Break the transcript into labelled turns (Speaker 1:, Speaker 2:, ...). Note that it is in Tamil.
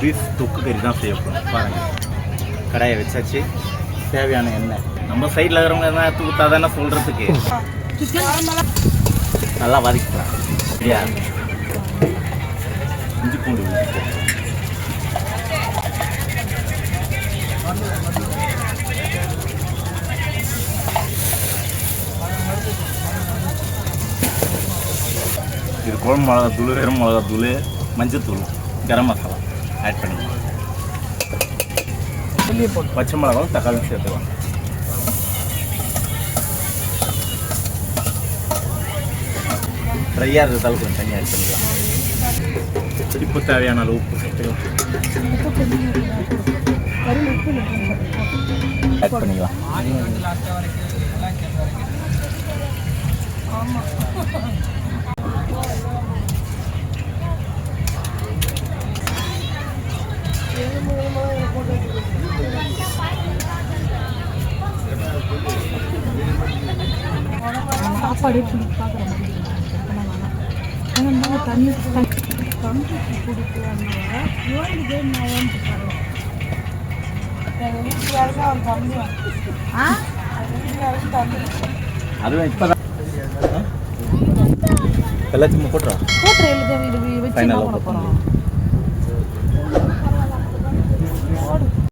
Speaker 1: பீஃப் தொக்கு கறி தான் செய்ய போகிறோம். பாருங்கள், கடாயை வச்சாச்சு. தேவையான எண்ணெய் நம்ம சைடில் இருக்கிறவங்க எதனா எடுத்து கொடுத்தா தானே சொல்கிறதுக்கு. நல்லா வதக்கிக்கலாம். இல்லையா, இஞ்சி பூண்டு ஊற்றிப்போம். இது குழம்பு மிளகாத்தூள், வெறும் மிளகாத்தூள், மஞ்சத்தூள், கரம் மசாலா ஆட் பண்ணிக்கலாம். பச்சை மிளகாவும் தக்காளியும் சேர்த்துக்கலாம். ட்ரையாக இருக்கிறதால கொஞ்சம் தண்ணி ஆட் பண்ணிக்கலாம். இப்போ தேவையான அளவு உப்பு சேர்த்துக்கலாம். ஆட் பண்ணிக்கலாம்.
Speaker 2: சாப்பாடு பார்க்குறேன். தண்ணி குடிக்கலாம்.
Speaker 1: அதுவும் இப்போ தான் எல்லாத்தையும் போட்டுறோம்.
Speaker 2: போட்டுற எழுத வச்சு போகிறோம்.